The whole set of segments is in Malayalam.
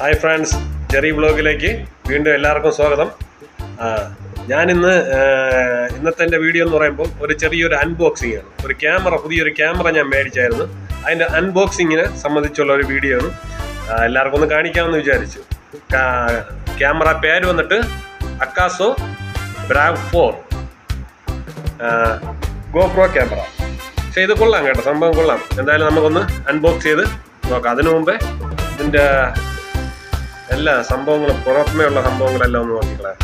ഹായ് ഫ്രണ്ട്സ്, ജെറി വ്ളോഗിലേക്ക് വീണ്ടും എല്ലാവർക്കും സ്വാഗതം. ഇന്നത്തെ എൻ്റെ വീഡിയോ എന്ന് പറയുമ്പോൾ ഒരു ചെറിയൊരു അൺബോക്സിംഗ് ആണ്. പുതിയൊരു ക്യാമറ ഞാൻ മേടിച്ചായിരുന്നു. അതിൻ്റെ അൺബോക്സിങ്ങിനെ സംബന്ധിച്ചുള്ള ഒരു വീഡിയോ ആണ്. എല്ലാവർക്കും ഒന്ന് കാണിക്കാമെന്ന് വിചാരിച്ചു. ക്യാമറ പേര് വന്നിട്ട് അക്കാസോ ബ്രാവ് 4 GoPro ക്യാമറ. പക്ഷേ ഇത് കൊള്ളാം കേട്ടോ, സംഭവം കൊള്ളാം. എന്തായാലും നമുക്കൊന്ന് അൺബോക്സ് ചെയ്ത് നോക്കാം. അതിനു മുമ്പേ ഇതിൻ്റെ എല്ലാ സംഭവങ്ങളും, പുറമേയുള്ള സംഭവങ്ങളെല്ലാം ഒന്ന് നോക്കിക്കളയാം.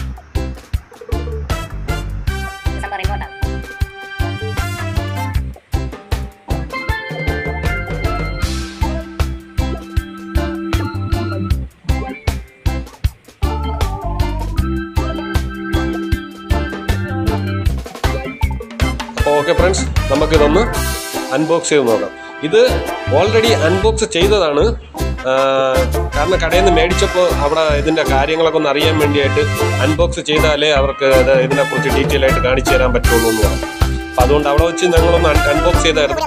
ഓക്കെ ഫ്രണ്ട്സ്, നമുക്കിതൊന്ന് അൺബോക്സ് ചെയ്ത് നോക്കാം. ഇത് ഓൾറെഡി അൺബോക്സ് ചെയ്തതാണ്. കാരണം കടയിൽ നിന്ന് മേടിച്ചപ്പോൾ അവിടെ ഇതിൻ്റെ കാര്യങ്ങളൊക്കെ ഒന്ന് അറിയാൻ വേണ്ടിയായിട്ട് അൺബോക്സ് ചെയ്താലേ അവർക്ക് ഇതിനെക്കുറിച്ച് ഡീറ്റെയിൽ ആയിട്ട് കാണിച്ചു തരാൻ പറ്റുള്ളൂ എന്ന് പറഞ്ഞു. അപ്പം അതുകൊണ്ട് അവിടെ വെച്ച് ഞങ്ങളൊന്ന് അൺബോക്സ് ചെയ്തായിരുന്നു.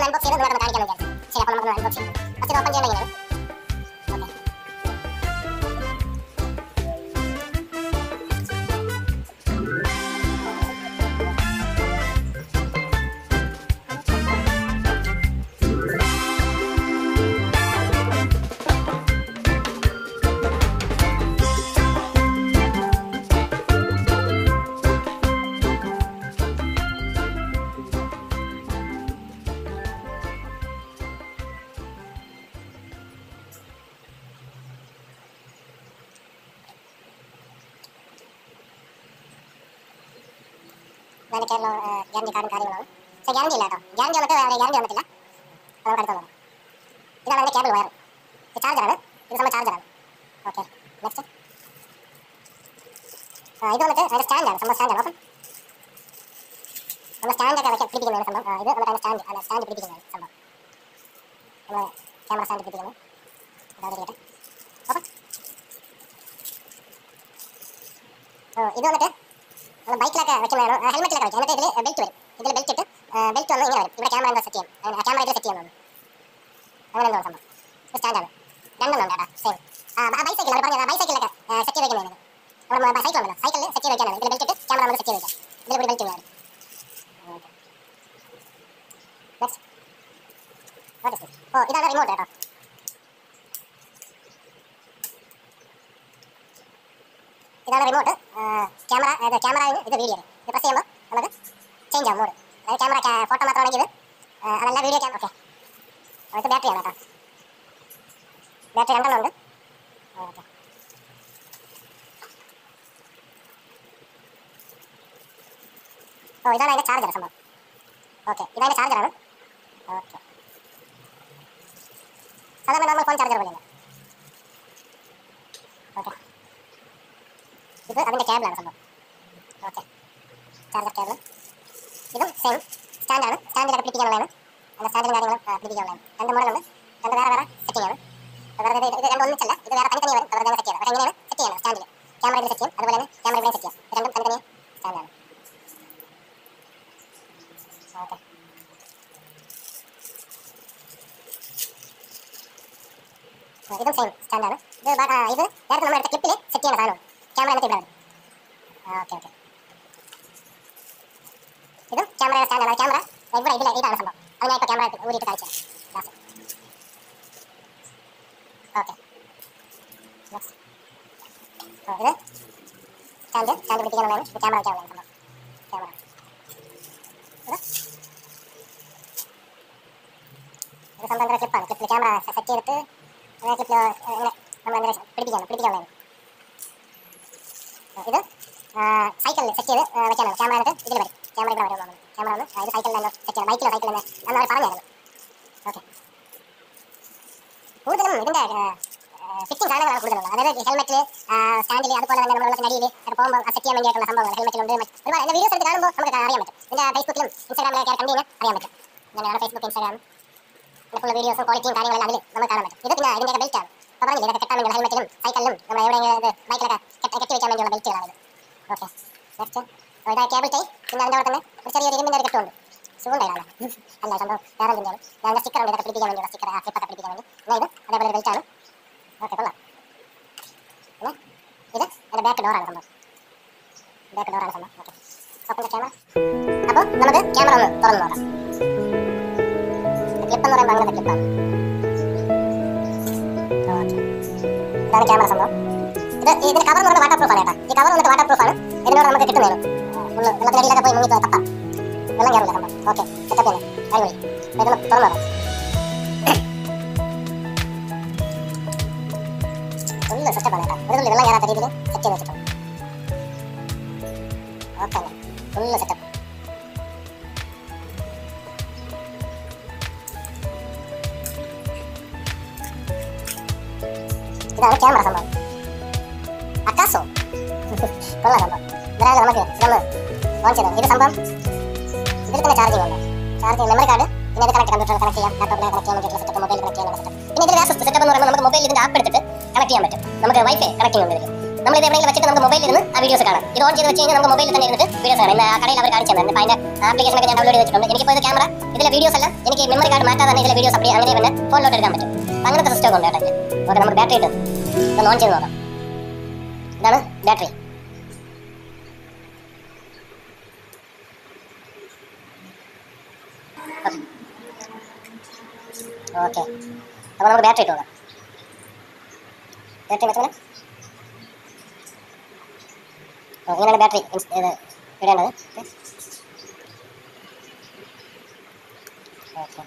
ഗ്യാരണ്ടി കാർഡും കാര്യങ്ങളാണ്. പക്ഷേ ഗ്യാരണ്ടി ഇല്ല കേട്ടോ. ഗ്യാരണ്ടി വന്നിട്ടില്ല. നമുക്ക് അടുത്ത് നോക്കാം. ഇതാണ് അതിൻ്റെ കേബിൾ വയർ. ഇത് ചാർജറാണ്. ഇത് നമ്മൾ ചാർജറാണ്. Okay, next. ഇത് വന്നിട്ട് അതിൻ്റെ സ്റ്റാൻഡാണ്. സംഭവം സ്റ്റാൻഡാണ്. ഓക്കെ, നമ്മൾ സ്റ്റാൻഡൊക്കെ പിടിപ്പിക്കുന്നതാണ് സംഭവം. ഇത് നമ്മുടെ അതിൻ്റെ സ്റ്റാൻഡ് പിടിപ്പിക്കുന്നതാണ് സംഭവം. നമ്മൾ ക്യാമറ സ്റ്റാൻഡ് പിടിപ്പിക്കുന്നത്. അതായത് കേട്ടെ. ഓക്കെ, ഇത് വന്നിട്ട് ബൈക്കിലൊക്കെ വെക്കുന്നതാണ്, ഹെൽമെറ്റിലൊക്കെ വെക്കും. എന്നിട്ട് ഇതിൽ ബെൽറ്റ് വരും. ഇതിൽ ബെൽറ്റ് ഇട്ട് ബെൽറ്റ് വന്ന് ഇങ്ങനെ വരും. ഇവിടെ ക്യാമറ എന്താ സെറ്റ് ചെയ്യും, ക്യാമറ ഇതിൽ സെറ്റ് ചെയ്യുന്നുണ്ട്. അങ്ങനെ എന്തോ സംഭവം. ഇത് സ്റ്റാൻഡാണ്. രണ്ടെണ്ണം ഉണ്ട് കേട്ടോ, സെയിം. ബൈസൈക്കിൾ അവർ പറഞ്ഞത് ബൈസൈക്കിളൊക്കെ സെറ്റ് ചെയ്ത് വെക്കുന്നതാണ്. നമ്മൾ സൈക്കിൾ ഉണ്ടല്ലോ, സൈക്കിളിൽ സെറ്റ് ചെയ്ത് വെക്കാനാണ്. ഇതിൽ ബെൽറ്റ് ഇട്ട് ക്യാമറ നമ്മൾ സെറ്റ് ചെയ്ത് വെക്കാം. ഇതിൽ കൂടി ബെൽറ്റ് വേണം. നെക്സ്റ്റ്, ഇതാണ് റിമോട്ട് കേട്ടോ. ഇതാണ് റിമോട്ട്. ക്യാമറയിൽ ഇത് വീഡിയോ. ഇത് പ്രസ് ചെയ്യുമ്പോൾ നമുക്ക് ചേഞ്ച് ആവും മോഡ്. അതായത് ക്യാമറ ഫോട്ടോ മാത്രമാണെങ്കിൽ അതല്ല വീഡിയോ ക്യാമറ. ഓക്കെ, ഇത് ബാറ്ററിയാണ് കേട്ടോ. ബാറ്ററി 2 ഉണ്ട്. ഓക്കെ, ഇതാണ് അതിൻ്റെ ചാർജർ സംഭവം. ഓക്കെ, ഇതാണ് ചാർജറാണ്. ഓക്കെ, സാധാരണ നമ്മൾ ഫോൺ ചാർജർ പോലെയല്ല. ഓക്കെ, ഇത് അതിൻ്റെ കേബിളാണ് സംഭവം. Okay, charger cable. ഇതും സെയിം സ്റ്റാൻഡാണ്. സ്റ്റാൻഡിലൊക്കെ പിടിപ്പിക്കാനുള്ളതാണ്. അതിൻ്റെ സ്റ്റാൻഡിലും കാര്യങ്ങളും പിടിപ്പിക്കാനുള്ളതാണ്. 2 മോഡലുണ്ട്. 2 വേറെ സെറ്റിംഗ് ആണ്. വെറുതെ ഇത് 2 ഒന്നിച്ചല്ല. ഇത് വേറെ തനിത്തനിയെ വരും. വെറുതെ സെറ്റ് ചെയ്യാം. പക്ഷേ എങ്ങനെയാണ് സെറ്റ് ചെയ്യണം? സ്റ്റാൻഡിൽ ക്യാമറ ഇതിൽ സെറ്റ് ചെയ്യും. അതുപോലെ തന്നെ ക്യാമറ ഇവിടെ സെറ്റ് ചെയ്യാം. രണ്ടും തനിത്തനിയെ സ്റ്റാൻഡാണ്. ഓക്കെ, ഇതും സെയിം സ്റ്റാൻഡാണ്. ഇത് നേരത്തെ നമ്മൾ എടുത്ത ക്ലിപ്പിൽ സെറ്റ് ചെയ്യുന്ന സാധനമാണ്. ക്യാമറ എന്നിട്ട് ഇവിടെ വരും. ഓക്കെ, ഓക്കെ, ഇതും ക്യാമറ സ്റ്റാൻഡാണ്. ക്യാമറ ഇതാണ് സംഭവം. അത് ഞാൻ ഇപ്പോൾ ക്യാമറ ഊരിയിട്ട് കാണിച്ചു തരാം. Okay, next. ഇത് സ്റ്റാൻഡ് പിടിപ്പിക്കാനുള്ളതാണ്. ഇത് ക്യാമറ വയ്ക്കാനുള്ളതാണ് സംഭവം. ക്യാമറ ഇത് സ്വന്തം ക്ലിപ്പാണ്. ക്ലിപ്പിൽ ക്യാമറ സെറ്റ് ചെയ്തിട്ട് ക്ലിപ്പിൽ ഇങ്ങനെ നമ്മൾ പിടിപ്പിക്കാനുള്ളതാണ്. ഇത് സൈക്കിളിൽ സെറ്റ് ചെയ്ത് വെക്കാനാണ്. ക്യാമറ എന്നിട്ട് ഇതിൽ വരും. ക്യാമറ ഇവിടെ വരും. ക്യാമറ ഒന്ന് ഇത് സൈക്കിളിൽ തന്നെ സെറ്റ് ചെയ്യണം. ബൈക്കിലോ സൈക്കിളിൽ തന്നെ എന്ന് അവർ പറഞ്ഞായിരുന്നു. ഓക്കെ, കൂടുതലും ഇതിൻ്റെ ഫിറ്റിംഗ് സാധനങ്ങളാണ് കൂടുതലുള്ളത്. അതായത് ഹെൽമെറ്റിൽ, സ്റ്റാൻഡിൽ, അതുപോലെ തന്നെ നമ്മൾ അടിയിൽ പോകുമ്പോൾ സെറ്റ് ചെയ്യാൻ വേണ്ടിയിട്ടുള്ള സംഭവങ്ങൾ ഹെൽമെറ്റിലുണ്ട്. ഒരുപാട് എൻ്റെ വീഡിയോസ് എടുത്ത് കാണുമ്പോൾ നമുക്ക് അറിയാൻ പറ്റും. ഇതിൻ്റെ ഫേസ്ബുക്കിലും ഇൻസ്റ്റാഗ്രാമിലൊക്കെ കണ്ടു കഴിഞ്ഞാൽ അറിയാൻ പറ്റും. അങ്ങനെയാണ് ഫേസ്ബുക്ക്, ഇൻസ്റ്റാഗ്രാം, ഫുൾ വീഡിയോസും ക്വാളിറ്റിയും കാര്യങ്ങളെല്ലാം അതിൽ നമുക്ക് കാണാൻ പറ്റും. ഇത് പിന്നെ ഇതിൻ്റെ ബെൽറ്റാണ്. അപ്പോൾ പറഞ്ഞില്ല, ഇതൊക്കെ കെട്ടാൻ വേണ്ടിയുള്ള ഹെൽമെറ്റിലും സൈക്കിളിലും നമ്മൾ എവിടെയെങ്കിലും ബൈക്കിലൊക്കെ കെട്ടി വെക്കാൻ വേണ്ടിയുള്ള ബെൽറ്റുകളാണ്. Okay, next. ഇതാ കേബിൾ ടൈ. പിന്നെ അതിൻ്റെ അവിടെ തന്നെ ഒരു ചെറിയൊരു ഇരുമ്പിൻ്റെ ഒരു കെട്ടുണ്ട്. സുഖമുണ്ടായില്ല അല്ല സംഭവം വേറെ എന്തിനാണ് ഞാൻ സ്റ്റിക്കർ ഉണ്ട് ഇതൊക്കെ പിടിപ്പിക്കാൻ വേണ്ടിയുള്ള സ്റ്റിക്കർ ക്ലിപ്പൊക്കെ പിടിപ്പിക്കാൻ വേണ്ടി ഇത് അതേപോലെ ബെൽറ്റാണ്. ഓക്കെ കൊള്ളാം. ബാക്ക് ഡോറാണ് സംഭവം. ബാക്ക് ഡോറാണ് സംഭവം. Okay, open the camera. അപ്പോൾ നമുക്ക് ക്യാമറ ഒന്ന് തുറന്ന് നോക്കാം. ക്ലിപ്പ് എന്ന് പറയുമ്പോൾ അങ്ങനത്തെ ക്ലിപ്പാണ്. ഓക്കെ, ഇതാണ് ക്യാമറ സംഭവം. ഇതിന് കവർ എന്ന് പറയുന്നത് വാട്ടർ പ്രൂഫ് ആണ് കേട്ടോ. ഈ കവർ വന്നിട്ട് വാട്ടർ പ്രൂഫ് ആണ്. ഇതിനോട് നമുക്ക് കിട്ടുന്നതാണ് ഫുള്ള് വെള്ളത്തിനടിയിലൊക്കെ പോയി മുങ്ങി തപ്പാം, വെള്ളം കയറില്ല സംഭവം. ഓക്കെ, സെറ്റപ്പ് തന്നെ അടിപൊളി. ഇതൊന്ന് തുറന്നു നോക്കാം. ഫുള്ള് സെറ്റപ്പാണ് കേട്ടോ. ഒരു തുള്ളി വെള്ളം കയറാത്ത രീതിയിൽ സെറ്റ് ചെയ്ത് വെച്ചിട്ടുണ്ട്. Okay, full setup. ഇതാണ് ക്യാമറ സംഭവം. അക്കാസോ കൊള്ളാം സംഭവം. ഇവരാണ് നമുക്ക് ഇതൊന്ന് ഓൺ ചെയ്തത്. ഇത് സംഭവം ഇതിൽ തന്നെ ചാർജിങ് ഉണ്ട്. ചാർജിങ് മെമ്മറി കാർഡ്, പിന്നെ ഇത് കണക്ട് കമ്പ്യൂട്ടറിൽ കണക്ട് ചെയ്യാം, ലാപ്ടോപ്പിൽ കണക്ട് ചെയ്യാൻ വേണ്ടിയിട്ടുള്ള സെറ്റപ്പ്, മൊബൈൽ കണക്ട് ചെയ്യാനുള്ള സെറ്റപ്പ്. പിന്നെ ഇതിൽ വേറെ സെറ്റപ്പ് എന്ന് പറയുമ്പോൾ നമുക്ക് മൊബൈലിൽ ഇതിന്റെ ആപ്പ് എടുത്തിട്ട് കണക്ട് ചെയ്യാൻ പറ്റും. നമുക്ക് വൈഫൈ കണക്ട് ഉണ്ട് ഇതിൽ. നമ്മൾ ഇത് എവിടെയെങ്കിലും വെച്ചിട്ട് നമുക്ക് മൊബൈലിൽ ഇരുന്ന് ആ വീഡിയോസ് കാണാം. ഇത് ഓൺ ചെയ്ത് വെച്ച് കഴിഞ്ഞാൽ നമുക്ക് മൊബൈലിൽ തന്നെ ഇരുന്നിട്ട് വീഡിയോസ് കാണാം. ആ കടയിൽ അവർ കാണിച്ചു തന്നെ. അപ്പോൾ അതിന്റെ ആപ്ലിക്കേഷൻ ഒക്കെ ഞാൻ ഡൗൺലോഡ് ചെയ്ത് വെച്ചിട്ടുണ്ട്. എനിക്കിപ്പോൾ ഇത് ക്യാമറ ഇതിലെ വീഡിയോസ് എല്ലാം എനിക്ക് മെമ്മറി കാർഡ് മാറ്റാതെ തന്നെ ഇതിലെ വീഡിയോസ് അപ്പടി അങ്ങനെ തന്നെ ഫോണിലോട്ട് എടുക്കാൻ പറ്റും. അങ്ങനത്തെ സിസ്റ്റം ഉണ്ട് കേട്ടോ. ഓക്കെ, നമുക്ക് ബാറ്ററി ഇട്ട് ഒന്ന് ഓൺ ചെയ്ത് നോക്കാം. ഇതാണ് ബാറ്ററി. ഓക്കെ, അപ്പോൾ നമുക്ക് ബാറ്ററി ഇട്ട് നോക്കാം. ബാറ്ററി വെച്ചാൽ ഇങ്ങനെയാണ് ബാറ്ററി ഇത് ഇടേണ്ടത്. ഓക്കെ,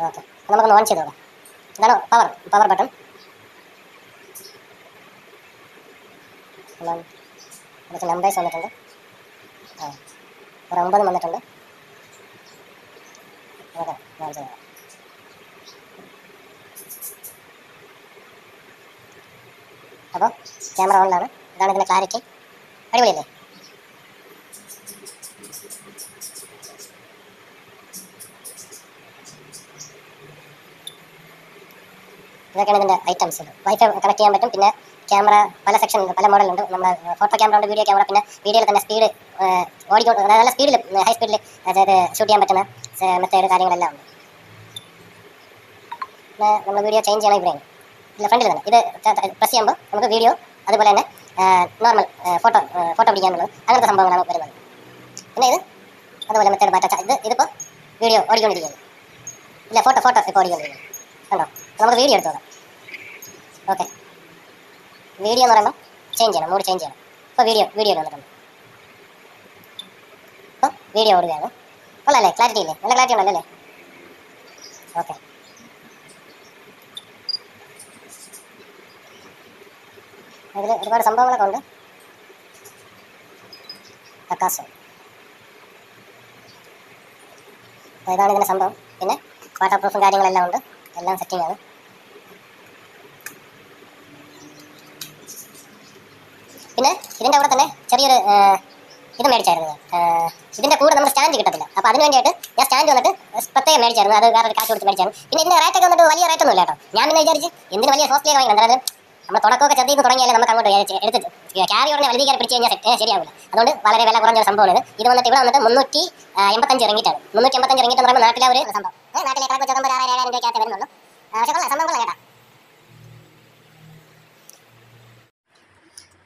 ഓക്കെ, നമുക്കൊന്ന് ഓൺ ചെയ്ത് നോക്കാം. ഇതാണ് പവർ ബട്ടൺ. കുറച്ച് നമ്പേഴ്സ് വന്നിട്ടുണ്ട്. ഒരു 9 വന്നിട്ടുണ്ട്. ഓക്കെ, ഓൺ ചെയ്യാം. അപ്പോൾ ക്യാമറ ഓണിലാണ്. ഇതാണ് ഇതിൻ്റെ ക്ലാരിറ്റി. അടിപൊളിയല്ലേ? ഇതൊക്കെയാണ് ഇതിൻ്റെ ഐറ്റംസ്. വൈഫൈ കണക്ട് ചെയ്യാൻ പറ്റും. പിന്നെ ക്യാമറ പല സെക്ഷൻ ഉണ്ട്, പല മോഡലുണ്ട്. നമ്മൾ ഫോട്ടോ ക്യാമറ ഉണ്ട്, വീഡിയോ ക്യാമറ, പിന്നെ വീഡിയോയിൽ തന്നെ സ്പീഡ് ഓടിക്കൊണ്ട് നല്ല സ്പീഡിൽ ഹൈ സ്പീഡിൽ അതായത് ഷൂട്ട് ചെയ്യാൻ പറ്റുന്ന മെത്തേഡ് കാര്യങ്ങളെല്ലാം ഉണ്ട്. പിന്നെ നമ്മൾ വീഡിയോ ചേഞ്ച് ചെയ്യണം ഇവിടെയാണ്. ഇല്ല, ഫ്രണ്ടിൽ തന്നെ ഇത് പ്രസ് ചെയ്യുമ്പോൾ നമുക്ക് വീഡിയോ അതുപോലെ തന്നെ നോർമൽ ഫോട്ടോ പിടിക്കാനുള്ളത് അങ്ങനത്തെ സംഭവങ്ങളാണ് വരുന്നത്. പിന്നെ ഇത് അതുപോലെ മെത്തേഡ് മാറ്റാം. ഇതിപ്പോൾ വീഡിയോ ഓടിക്കൊണ്ടിരിക്കുകയാണ്. ഇല്ല, ഫോട്ടോ ഇപ്പോൾ ഓടിക്കൊണ്ടിരിക്കുകയാണ്. കണ്ടോ? നമുക്ക് വീഡിയോ എടുത്ത് നോക്കാം. ഓക്കെ, വീഡിയോ എന്ന് പറയുമ്പോൾ ചേഞ്ച് ചെയ്യണം, മൂഡ് ചേഞ്ച് ചെയ്യണം. ഇപ്പോൾ വീഡിയോ വന്നിട്ടുണ്ട്. ഇപ്പോൾ വീഡിയോ ഓടുകയാണ്. കൊള്ളാമല്ലേ? ക്ലാരിറ്റി ഇല്ലേ? നല്ല ക്ലാരിറ്റി ഉണ്ടല്ലോ അല്ലേ? ഓക്കെ, അതിൽ ഒരുപാട് സംഭവങ്ങളൊക്കെ ഉണ്ട്. അക്കാസോ, ഇതാണ് ഇതിൻ്റെ സംഭവം. പിന്നെ വാട്ടർ പ്രൂഫും കാര്യങ്ങളെല്ലാം ഉണ്ട്. എല്ലാം സെറ്റിംഗ് ആണ്. പിന്നെ ഇതിൻ്റെ കൂടെ തന്നെ ചെറിയൊരു ഇത് മേടിച്ചായിരുന്നു. ഇതിൻ്റെ കൂടെ നമുക്ക് സ്റ്റാൻഡ് കിട്ടത്തില്ല. അപ്പോൾ അതിന് വേണ്ടിയിട്ട് ഞാൻ സ്റ്റാൻഡ് വന്നിട്ട് പ്രത്യേകം മേടിച്ചായിരുന്നു. അത് വേറെ കാശ് കൊടുത്ത് മേടിച്ചായിരുന്നു. പിന്നെ ഇതിൻ്റെ റേറ്റൊക്കെ വന്നിട്ട് വലിയ റേറ്റൊന്നും ഇല്ല കേട്ടോ. ഞാൻ പിന്നെ വിചാരിച്ച് എന്തിന് വലിയ കോസ്റ്റ്ലി വാങ്ങി. അതായത് നമ്മൾ തുടക്കമൊക്കെ ചെറുതിൽ നിന്ന് തുടങ്ങിയാലേ നമുക്ക് അങ്ങോട്ട് എടുത്ത് ക്യാരി ഉടനെ വലുതി കയറി പിടിച്ച് കഴിഞ്ഞാൽ ശരിയാവില്ല. അതുകൊണ്ട് വളരെ വില കുറഞ്ഞൊരു സംഭവമാണ് ഇത്. വന്നിട്ട് ഇവിടെ വന്നിട്ട് 385 ഇറങ്ങിയിട്ടാണ്. 385 ഇറങ്ങിയിട്ടെന്ന് പറയുമ്പോൾ നാട്ടിലെ ഒരു സംഭവം. നാട്ടിലെ കണക്ക് 96,000 രൂപയ്ക്കകത്ത് വരുന്നുള്ളൂ. പക്ഷേ കൊള്ളാം, സംഭവങ്ങൾ കേട്ടോ.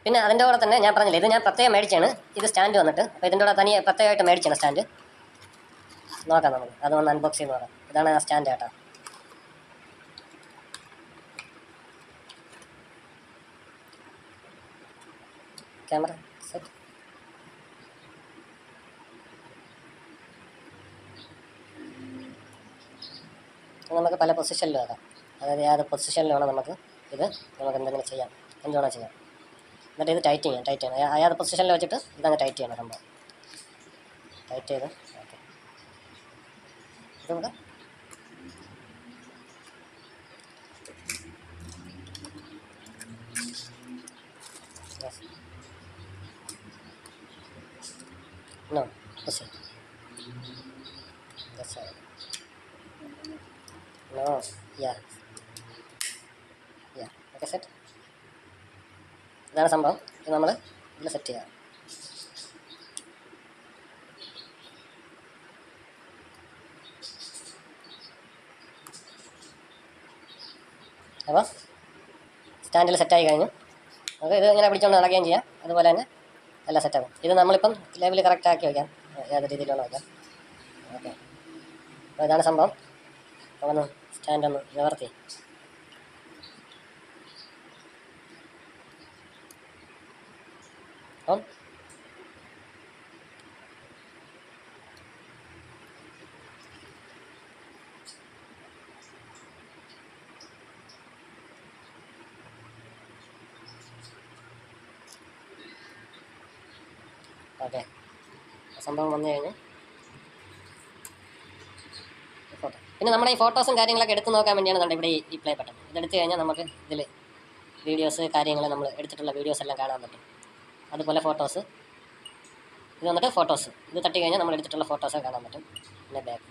പിന്നെ അതിൻ്റെ കൂടെ തന്നെ ഞാൻ പറഞ്ഞില്ല, ഇത് ഞാൻ പ്രത്യേകം മേടിച്ചാണ്. ഇത് സ്റ്റാൻഡ് വന്നിട്ട്. അപ്പോൾ ഇതിൻ്റെ കൂടെ തനിയെ പ്രത്യേകമായിട്ട് മേടിച്ചാണ് സ്റ്റാൻഡ്. നോക്കാം നമുക്ക്. അതൊന്ന് അൺബോക്സ് ചെയ്ത് നോക്കാം. ഇതാണ് ആ സ്റ്റാൻഡ് കേട്ടോ. Camera set. നമുക്ക് പല പൊസിഷനിലും ആകാം. അതായത് ഏത് പൊസിഷനിൽ വേണം നമുക്ക് എന്തെങ്കിലും ചെയ്യാം, എന്തുവേണം ചെയ്യാം. എന്നിട്ട് ഇത് ടൈറ്റ് ചെയ്യണം. ഏത് പൊസിഷനിൽ വെച്ചിട്ട് ഇതങ്ങ് ടൈറ്റ് ചെയ്യണം സംഭവം. ടൈറ്റ് ചെയ്ത് ഓക്കെ. ഇത് നമുക്ക് no, this side. This side. No, yeah. Okay, set. ഇതാണ് സംഭവം. ഇത് നമ്മൾ ഇതിൽ സെറ്റ് ചെയ്യാം. അപ്പോൾ സ്റ്റാൻഡിൽ സെറ്റായി കഴിഞ്ഞു. നമുക്ക് ഇത് ഇങ്ങനെ പിടിച്ചുകൊണ്ട് നടക്കുകയും ചെയ്യാം. അതുപോലെ തന്നെ എല്ലാം സെറ്റാകും. ഇത് നമ്മളിപ്പം ലെവൽ കറക്റ്റ് ആക്കി വയ്ക്കാം, ഏത് രീതിയിലാണ് വയ്ക്കാം. ഓക്കെ, അപ്പോൾ ഇതാണ് സംഭവം. അപ്പോൾ സ്റ്റാൻഡൊന്ന് നിവർത്തി. അപ്പം ഓക്കെ, സംഭവം വന്നു കഴിഞ്ഞു. ഫോട്ടോ പിന്നെ നമ്മുടെ ഈ ഫോട്ടോസും കാര്യങ്ങളൊക്കെ എടുത്ത് നോക്കാൻ വേണ്ടിയാണ് ഇവിടെ ഈ പ്ലേ ബട്ടൺ. ഇതെടുത്ത് കഴിഞ്ഞാൽ നമുക്ക് ഇതിൽ വീഡിയോസ് കാര്യങ്ങൾ നമ്മൾ എടുത്തിട്ടുള്ള വീഡിയോസ് എല്ലാം കാണാൻ പറ്റും. അതുപോലെ ഫോട്ടോസ്, ഇത് വന്നിട്ട് ഫോട്ടോസ്, ഇത് തട്ടി കഴിഞ്ഞാൽ നമ്മൾ എടുത്തിട്ടുള്ള ഫോട്ടോസൊക്കെ കാണാൻ പറ്റും. പിന്നെ ബാക്ക്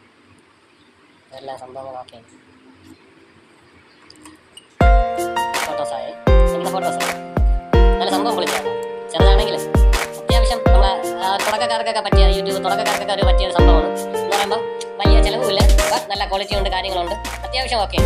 എല്ലാ സംഭവങ്ങളും ഓക്കെയാണ്. ഫോട്ടോസായി നമ്മുടെ ഫോട്ടോസായി നല്ല സംഭവം പൊളിച്ചാണ്. ചെറുതാണെങ്കിലും അത്യാവശ്യം നമ്മളെ തുടക്കക്കാർക്കൊക്കെ പറ്റിയ, യൂട്യൂബ് തുടക്കക്കാർക്കൊക്കെ പറ്റിയ ഒരു സംഭവമാണ്. എന്ന് പറയുമ്പോൾ വലിയ ചിലവുമില്ല, നല്ല ക്വാളിറ്റി ഉണ്ട്, കാര്യങ്ങളുണ്ട്, അത്യാവശ്യം ഓക്കെ.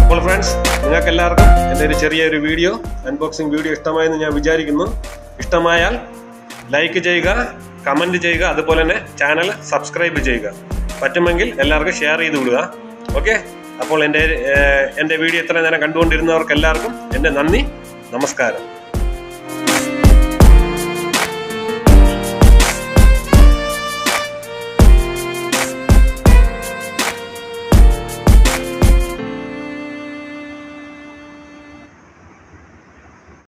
അപ്പോൾ ഫ്രണ്ട്സ്, നിങ്ങൾക്ക് എല്ലാവർക്കും എൻ്റെ ഒരു ചെറിയൊരു വീഡിയോ, അൺബോക്സിംഗ് വീഡിയോ ഇഷ്ടമായെന്ന് ഞാൻ വിചാരിക്കുന്നു. ഇഷ്ടമായാൽ ലൈക്ക് ചെയ്യുക, കമൻറ്റ് ചെയ്യുക, അതുപോലെ തന്നെ ചാനൽ സബ്സ്ക്രൈബ് ചെയ്യുക. പറ്റുമെങ്കിൽ എല്ലാവർക്കും ഷെയർ ചെയ്ത് വിടുക. ഓക്കെ, അപ്പോൾ എൻ്റെ വീഡിയോ ഇത്ര നേരം കണ്ടുകൊണ്ടിരുന്നവർക്ക് എല്ലാവർക്കും എൻ്റെ നന്ദി, നമസ്കാരം.